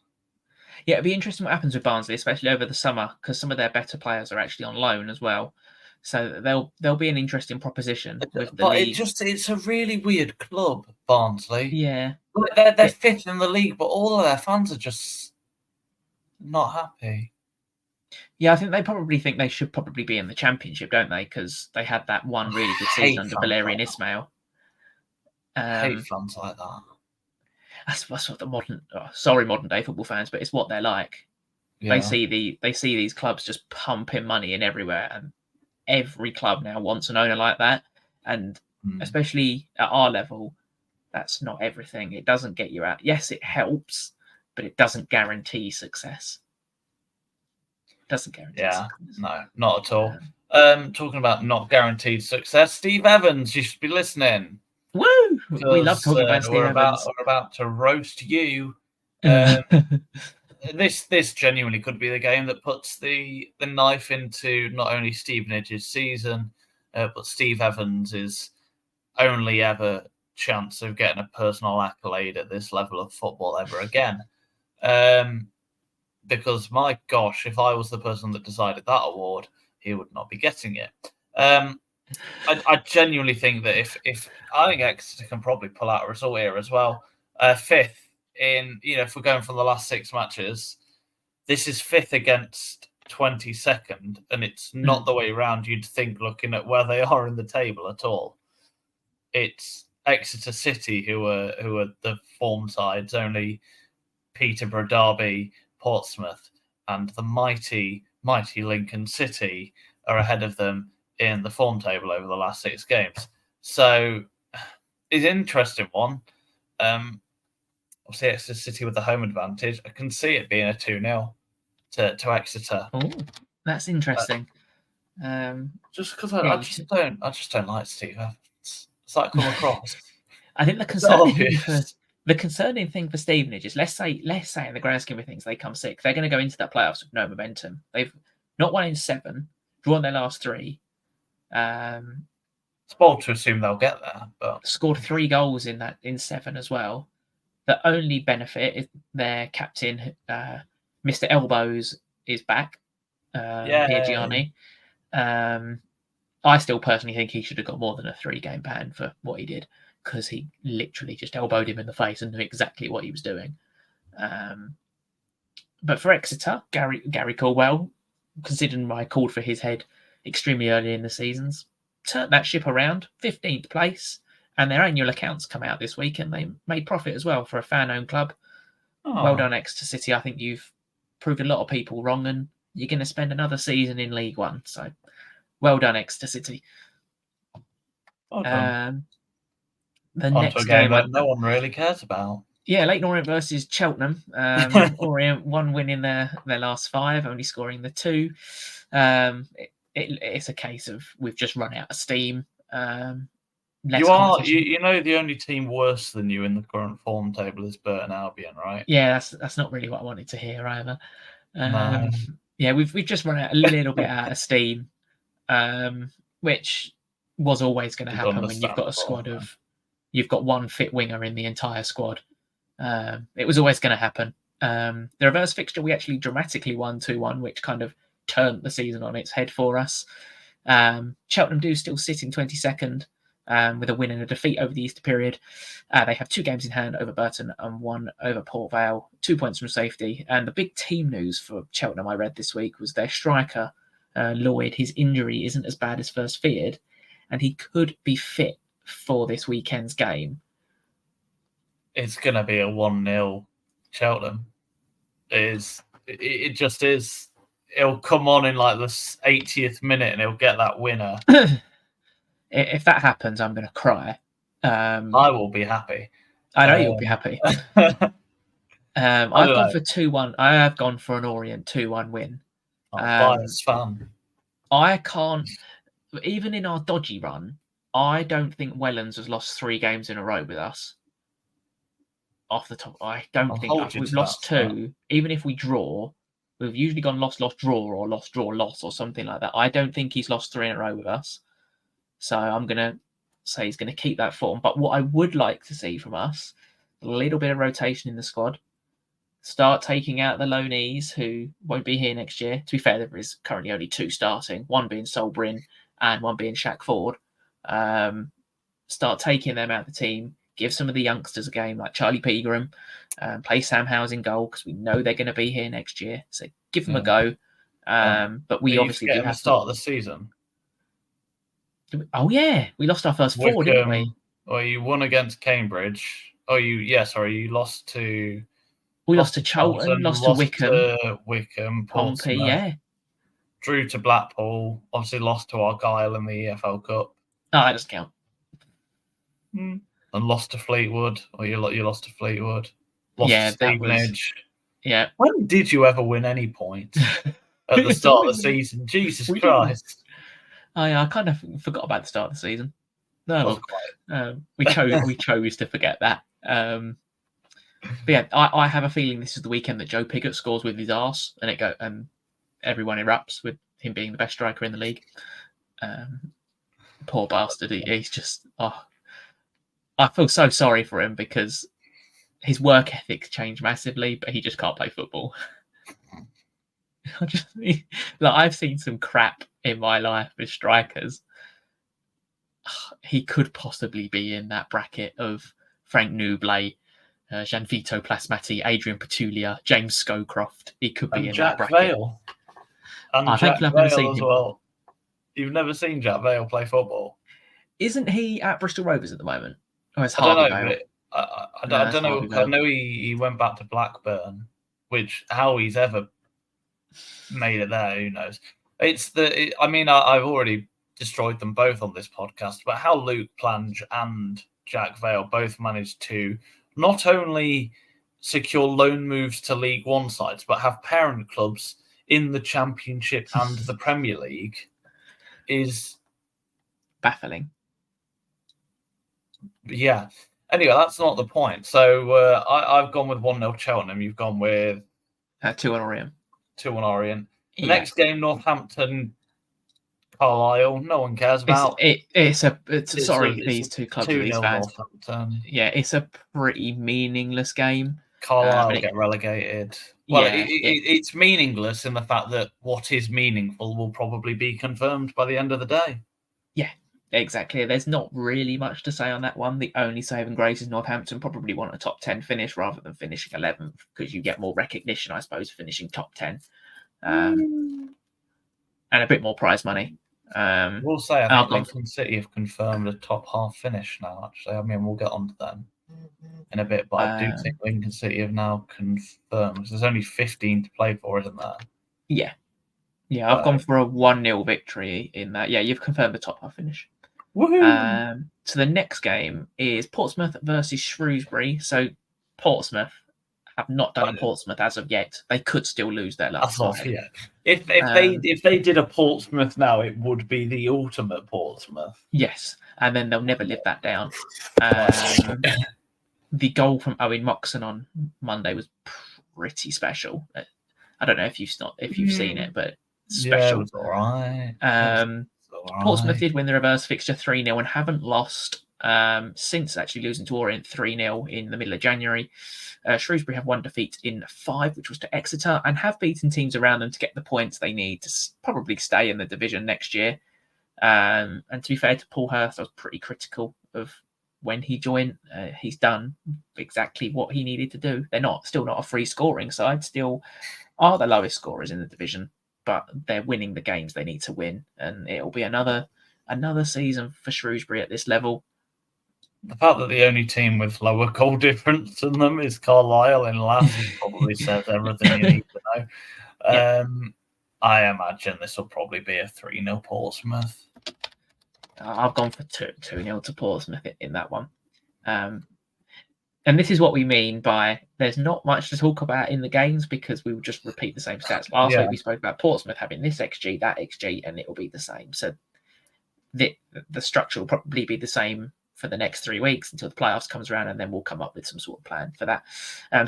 S1: Yeah, it'd be interesting what happens with Barnsley, especially over the summer, because some of their better players are actually on loan as well. So they'll be an interesting proposition with the league.
S2: It's a really weird club, Barnsley.
S1: Yeah.
S2: They're 5th in the league, but all of their fans are just not happy.
S1: Yeah, I think they probably think they should probably be in the Championship, don't they? Because they had that one really good season under Valerian Ismail.
S2: I hate fans like that.
S1: That's what the modern day football fans, but it's what they're like. Yeah. They see these clubs just pumping money in everywhere, and every club now wants an owner like that. And especially at our level, that's not everything. It doesn't get you out. Yes, it helps, but it doesn't guarantee success. Doesn't guarantee success.
S2: No, not at all. Talking about not guaranteed success, Steve Evans, you should be listening.
S1: Woo! We love talking about Steve Evans.
S2: We're about to roast you. This genuinely could be the game that puts the knife into not only Stevenage's season, but Steve Evans' only ever chance of getting a personal accolade at this level of football ever again. Because my gosh, if I was the person that decided that award, he would not be getting it. I genuinely think that if I think Exeter can probably pull out a result here as well. 5th in, if we're going from the last 6 matches, this is 5th against 22nd, and it's not the way around you'd think looking at where they are in the table at all. It's Exeter City who are the form sides, only Peterborough, Derby, Portsmouth, and the mighty Lincoln City are ahead of them in the form table over the last 6 games. So it's an interesting one. Obviously, Exeter City with the home advantage. I can see it being a 2-0 to Exeter.
S1: Oh, that's interesting.
S2: Just because I just don't like Steve Evans. It's like come across.
S1: I think the concerning thing for Stevenage is let's say in the grand scheme of things they come 6th. They're going to go into that playoffs with no momentum. They've not won in 7, drawn their last 3.
S2: It's bold to assume they'll get there, but
S1: Scored 3 goals in 7 as well. The only benefit is their captain, Mr. Elbows, is back. Piergianni. I still personally think he should have got more than a 3-game ban for what he did, because he literally just elbowed him in the face and knew exactly what he was doing. But for Exeter, Gary Caldwell, considering I called for his head extremely early in the seasons, turned that ship around, 15th place, and their annual accounts come out this week, and they made profit as well for a fan-owned club. Well done, Exeter City. I think you've proved a lot of people wrong, and you're going to spend another season in League One. So, well done, Exeter City.
S2: Well done.
S1: The next game
S2: that no one really cares about.
S1: Yeah, Leyton Orient versus Cheltenham. Orient 1 win in their last 5, only scoring the 2. It's a case of we've just run out of steam.
S2: You are, the only team worse than you in the current form table is Burton Albion, right?
S1: Yeah, that's not really what I wanted to hear either. Yeah, we've just run out a little bit out of steam, which was always going to happen when you've got a squad of. You've got one fit winger in the entire squad. It was always going to happen. The reverse fixture, we actually dramatically won 2-1, which kind of turned the season on its head for us. Cheltenham do still sit in 22nd with a win and a defeat over the Easter period. They have 2 games in hand over Burton and 1 over Port Vale, 2 points from safety. And the big team news for Cheltenham I read this week was their striker, Lloyd. His injury isn't as bad as first feared, and he could be fit for this weekend's game.
S2: It's going to be a 1-0 Cheltenham. It just is. It'll come on in like the 80th minute and he'll get that winner.
S1: If that happens, I'm going to cry.
S2: I will be happy.
S1: I know you'll be happy. I've gone for 2-1. I have gone for an Orient 2-1 win.
S2: Bias fan.
S1: I can't, even in our dodgy run, I don't think Wellens has lost 3 games in a row with us. Off the top, I don't think we've lost 2. Even if we draw, we've usually gone loss, draw, or loss, draw, loss, or something like that. I don't think he's lost 3 in a row with us. So I'm going to say he's going to keep that form. But what I would like to see from us, a little bit of rotation in the squad. Start taking out the loanees who won't be here next year. To be fair, there is currently only 2 starting, one being Sol Bryn and one being Shaq Ford. Start taking them out of the team. Give some of the youngsters a game, like Charlie Pegram. Play Sam Howes in goal, because we know they're going to be here next year. So give them a go. But we obviously do have to
S2: start the season.
S1: Oh yeah, we lost our first 4, didn't we?
S2: Or you won against Cambridge. You lost to.
S1: We lost to Charlton, lost to Wickham,
S2: Pompey,
S1: yeah.
S2: Drew to Blackpool. Obviously lost to Argyle in the EFL Cup.
S1: Oh, that doesn't count.
S2: And lost to Fleetwood, or you lost to Fleetwood. Lost to Stevenage.
S1: Yeah.
S2: When did you ever win any points at the start of the season? Jesus Christ.
S1: I kind of forgot about the start of the season. No, we chose to forget that. But yeah, I have a feeling this is the weekend that Joe Pigott scores with his arse, and everyone erupts with him being the best striker in the league. Poor bastard. He's just I feel so sorry for him, because his work ethic changed massively, but he just can't play football. I've seen some crap in my life with strikers. He could possibly be in that bracket of Frank Nublet, Gianvito Plasmati, Adrian Petulia, James Scowcroft. He could be in
S2: Jack
S1: that bracket.
S2: Vale. And Jack Vale as well. You've never seen Jack Vale play football?
S1: Isn't he at Bristol Rovers at the moment? Or is
S2: I don't know. I don't know. I know he went back to Blackburn, which how he's ever made it there, who knows? I've already destroyed them both on this podcast, but how Luke Plange and Jack Vale both managed to not only secure loan moves to League One sides, but have parent clubs in the Championship and the Premier League is
S1: baffling.
S2: Yeah. Anyway, that's not the point. So I've gone with 1-0 Cheltenham. You've gone with
S1: 2-1 Orient.
S2: 2-1 Orient. The next game, Northampton Carlisle. No one cares about.
S1: Sorry,
S2: It's
S1: these
S2: a
S1: two clubs are
S2: 2-0
S1: these fans.
S2: Northampton.
S1: Yeah, it's a pretty meaningless game.
S2: Carlisle get relegated. Well,
S1: Yeah,
S2: it's meaningless in the fact that what is meaningful will probably be confirmed by the end of the day.
S1: Yeah, exactly. There's not really much to say on that one. The only saving grace is Northampton probably want a top 10 finish rather than finishing 11th because you get more recognition, I suppose, finishing top 10 and a bit more prize money.
S2: We'll say I
S1: I've
S2: think
S1: gone
S2: Lincoln City have confirmed a top half finish now, actually. I mean, we'll get on to them in a bit, but I do think Lincoln City have now confirmed. There's only 15 to play for, isn't there?
S1: Yeah. Yeah, I've gone for a 1-0 victory in that. Yeah, you've confirmed the top half finish.
S2: Woohoo!
S1: So the next game is Portsmouth versus Shrewsbury. So Portsmouth have not done a Portsmouth as of yet. They could still lose their last
S2: off,
S1: five.
S2: yeah. If they did a Portsmouth now, it would be the ultimate Portsmouth.
S1: Yes, and then they'll never live that down. The goal from Owen Moxon on Monday was pretty special. I don't know if you've seen it, but special.
S2: Yeah, it was all right.
S1: Portsmouth did win the reverse fixture 3-0 and haven't lost since actually losing to Orient 3-0 in the middle of January. Shrewsbury have one defeat in 5, which was to Exeter, and have beaten teams around them to get the points they need to probably stay in the division next year. And to be fair to Paul Hurst, I was pretty critical of when he joined. He's done exactly what he needed to do. They're still not a free scoring side, still are the lowest scorers in the division, but they're winning the games they need to win, and it'll be another season for Shrewsbury at this level.
S2: The fact that the only team with lower goal difference than them is Carlisle in last probably says everything you need to know.
S1: Yeah.
S2: I imagine this will probably be a 3-0 Portsmouth.
S1: I've gone for 2-0 to Portsmouth in that one. And this is what we mean by there's not much to talk about in the games because we will just repeat the same stats. Last week we spoke about Portsmouth having this XG, that XG, and it will be the same. So the structure will probably be the same for the next 3 weeks until the playoffs comes around, and then we'll come up with some sort of plan for that.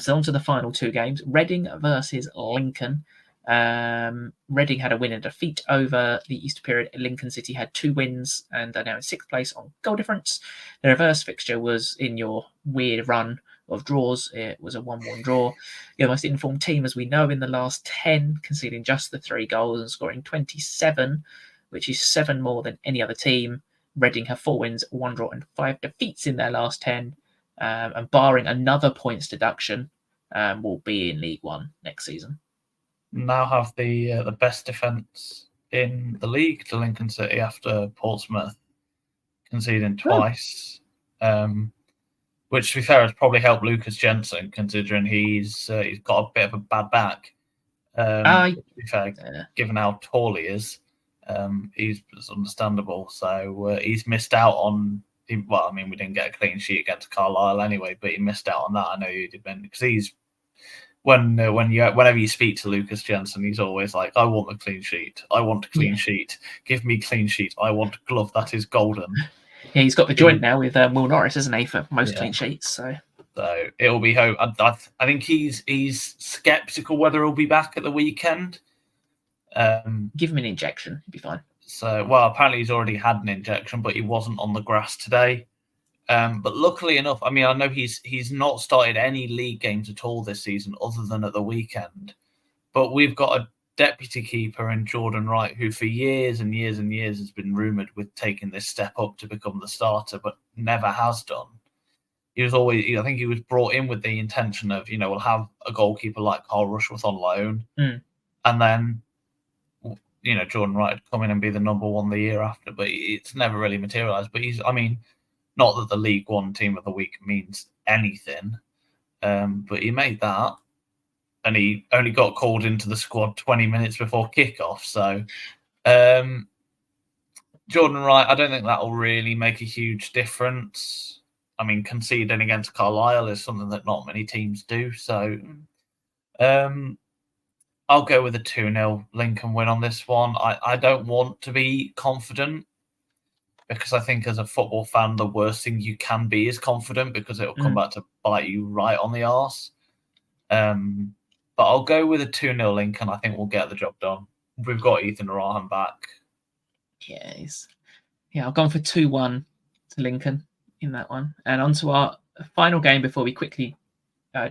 S1: So on to the final 2 games. Reading versus Lincoln. Reading had a win and defeat over the Easter period. Lincoln City had 2 wins and are now in 6th place on goal difference. The reverse fixture was in your weird run of draws. It was a 1-1 draw. You're the most informed team, as we know, in the last 10, conceding just the 3 goals and scoring 27, which is 7 more than any other team. Reading have 4 wins, 1 draw, and 5 defeats in their last 10. And barring another points deduction, will be in League One next season.
S2: Now have the best defence in the league to Lincoln City after Portsmouth conceding twice, which, to be fair, has probably helped Lucas Jensen, considering he's got a bit of a bad back. To be fair, given how tall he is, it's understandable. So he's missed out on. Well, I mean, we didn't get a clean sheet against Carlisle anyway, but he missed out on that. I know he did because he's. Whenever you speak to Lucas Jensen, he's always like, "I want a clean sheet. I want a clean sheet. Give me clean sheet. I want a glove that is golden."
S1: Yeah, he's got the joint now with Will Norris, isn't he, for most clean sheets? So
S2: it'll be hope. I think he's skeptical whether he'll be back at the weekend.
S1: Give him an injection, he'll be fine.
S2: So, well, apparently he's already had an injection, but he wasn't on the grass today. But luckily enough, I mean, I know he's not started any league games at all this season other than at the weekend. But we've got a deputy keeper in Jordan Wright, who for years and years and years has been rumoured with taking this step up to become the starter, but never has done. He was always, I think he was brought in with the intention of, we'll have a goalkeeper like Carl Rushworth on loan. And then, Jordan Wright would come in and be the number 1 the year after, but it's never really materialised. But not that the League One team of the week means anything, but he made that, and he only got called into the squad 20 minutes before kickoff. So, Jordan Wright, I don't think that will really make a huge difference. I mean, conceding against Carlisle is something that not many teams do. So, I'll go with a 2-0 Lincoln win on this one. I don't want to be confident, because I think as a football fan, the worst thing you can be is confident, because it'll come back to bite you right on the arse. But I'll go with a 2-0 Lincoln. I think we'll get the job done. We've got Ethan Rahan back.
S1: I've gone for 2-1 to Lincoln in that one. And on to our final game before we quickly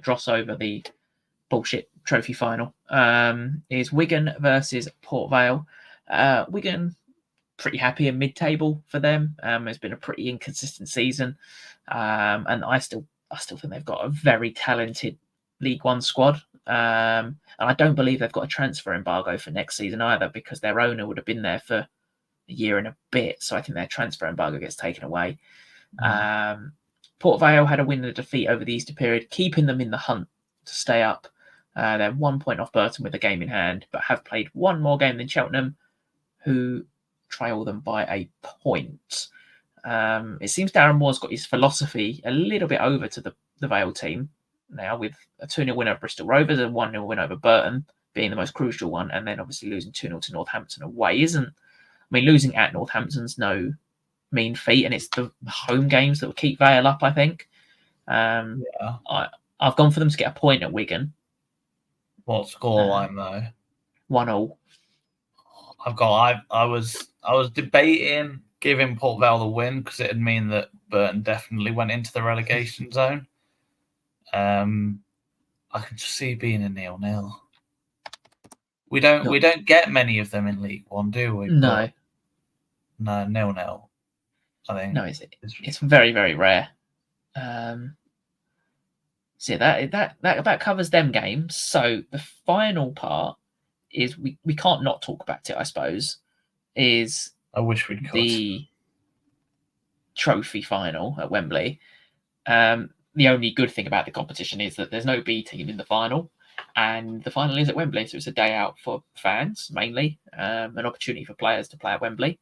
S1: dross over the bullshit trophy final is Wigan versus Port Vale. Wigan, pretty happy in mid-table for them. It's been a pretty inconsistent season, and I still think they've got a very talented League One squad. And I don't believe they've got a transfer embargo for next season either, because their owner would have been there for a year and a bit. So I think their transfer embargo gets taken away. Port Vale had a win and a defeat over the Easter period, keeping them in the hunt to stay up. They're 1 point off Burton with a game in hand, but have played one more game than Cheltenham, who trail them by a point. It seems Darren Moore's got his philosophy a little bit over to the Vale team now, with a 2-0 win over Bristol Rovers and 1-0 win over Burton being the most crucial one, and then obviously losing 2-0 to Northampton away losing at Northampton's no mean feat, and it's the home games that will keep Vale up, I think. I've gone for them to get a point at Wigan.
S2: What scoreline though?
S1: 1-1.
S2: I was debating giving Port Vale the win because it'd mean that Burton definitely went into the relegation zone. I could just see it being a 0-0. We don't get many of them in League One, do we?
S1: No.
S2: No, 0-0. I think
S1: no, it's very, very rare. So that covers them games. So the final part is we can't not talk about it, I suppose. Is
S2: I wish we could.
S1: The trophy final at Wembley. The only good thing about the competition is that there's no B team in the final, and the final is at Wembley, so it's a day out for fans mainly, an opportunity for players to play at Wembley.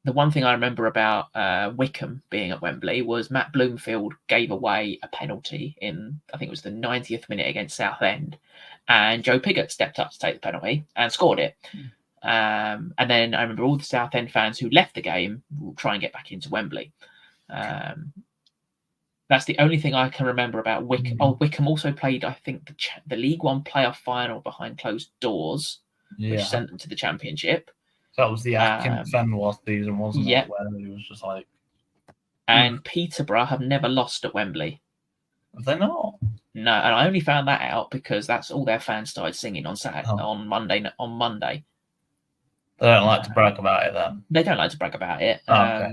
S1: The one thing I remember about Wickham being at Wembley was Matt Bloomfield gave away a penalty in, I think it was the 90th minute against Southend, and Joe Pigott stepped up to take the penalty and scored it. And then I remember all the Southend fans who left the game will try and get back into Wembley. That's the only thing I can remember about Wickham. Wickham also played, I think, the League One playoff final behind closed doors, which sent them to the Championship.
S2: That was the Atkins last season, wasn't it? Where it was just like.
S1: And Peterborough have never lost at Wembley.
S2: Have they not?
S1: No, and I only found that out because that's all their fans started singing on Saturday, on Monday.
S2: They don't like to brag about it then.
S1: They don't like to brag about it.
S2: Okay.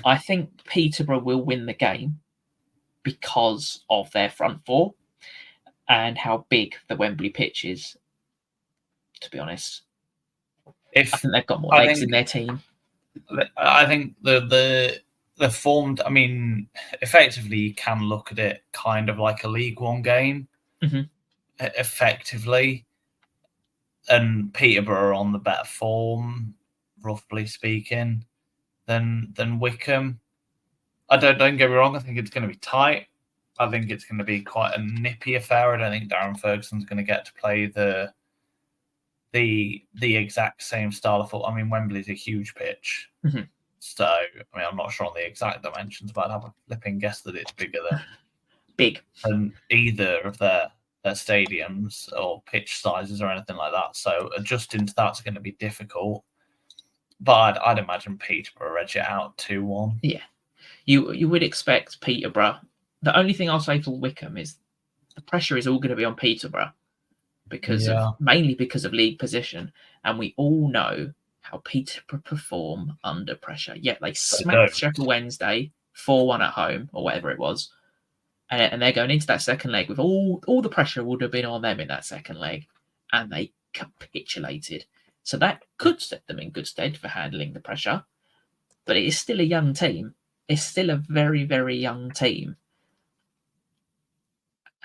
S1: I think Peterborough will win the game because of their front four and how big the Wembley pitch is, to be honest. I think they've got more legs in their team.
S2: I think the formed, I mean, effectively you can look at it kind of like a League One game, effectively. And Peterborough are on the better form, roughly speaking, than Wickham. Don't get me wrong, I think it's going to be tight. I think it's going to be quite a nippy affair. I don't think Darren Ferguson's going to get to play the exact same style of football. I mean, Wembley's a huge pitch. So, I mean, I'm not sure on the exact dimensions, but I'd have a flipping guess that it's bigger than either of their stadiums or pitch sizes or anything like that. So adjusting to that's going to be difficult. But I'd imagine Peterborough edge it out 2-1.
S1: Yeah. You would expect Peterborough. The only thing I'll say for Wickham is the pressure is all going to be on Peterborough mainly because of league position. And we all know how Peterborough perform under pressure. Yet they smacked Sheffield Wednesday 4-1 at home or whatever it was. And they're going into that second leg with all the pressure would have been on them in that second leg. And they capitulated. So that could set them in good stead for handling the pressure. But it is still a young team. It's still a very, very young team.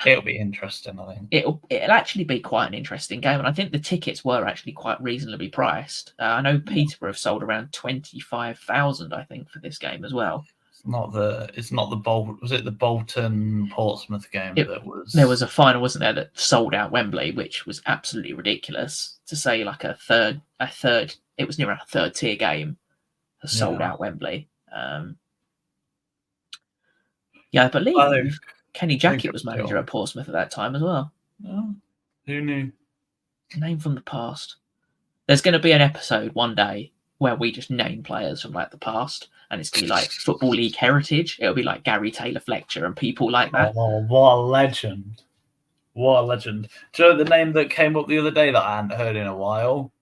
S2: It'll be interesting, I think.
S1: It'll actually be quite an interesting game. And I think the tickets were actually quite reasonably priced. I know Peterborough have sold around 25,000, I think, for this game as well.
S2: It's not the Bolton Portsmouth game
S1: There was a final, wasn't there, that sold out Wembley, which was absolutely ridiculous to say like a third it was near a third tier game has sold out Wembley. I believe Kenny Jackett was manager at Portsmouth at that time as well.
S2: Oh, who knew?
S1: Name from the past. There's going to be an episode one day where we just name players from like the past, and it's going to be like Football League heritage. It'll be like Gary Taylor Fletcher and people like that.
S2: Oh, what a legend! What a legend! Do you know the name that came up the other day that I hadn't heard in a while?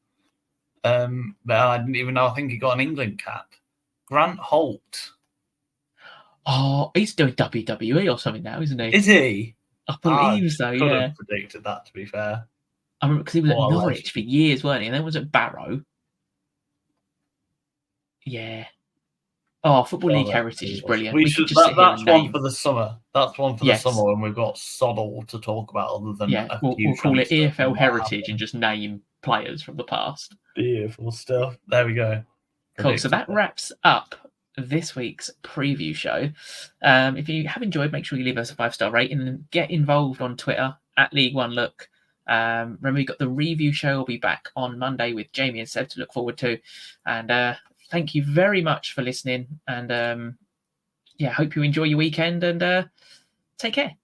S2: But I didn't even know. I think he got an England cap. Grant Holt.
S1: Oh, he's doing WWE or something now, isn't he?
S2: Is he?
S1: I believe so.
S2: Could
S1: Yeah,
S2: have predicted that. To be fair,
S1: I remember because he was at
S2: What a
S1: Norwich
S2: legend.
S1: for years, weren't he? And then was at Barrow. Yeah. Oh, Football League heritage is brilliant. We could just sit here and
S2: That's one
S1: name.
S2: for the summer. That's one for the
S1: Yes.
S2: summer when we've got sod all to talk about other than
S1: Yeah,
S2: a few
S1: we'll call it
S2: transfers
S1: EFL
S2: that might
S1: heritage
S2: happen.
S1: and just name players from the past.
S2: Beautiful stuff. There we go.
S1: Cool. So that wraps up this week's preview show. If you have enjoyed, make sure you leave us a 5-star rating and get involved on Twitter at League One Look. Remember, we've got the review show. We'll be back on Monday with Jamie and Seb to look forward to. And thank you very much for listening. And hope you enjoy your weekend and take care.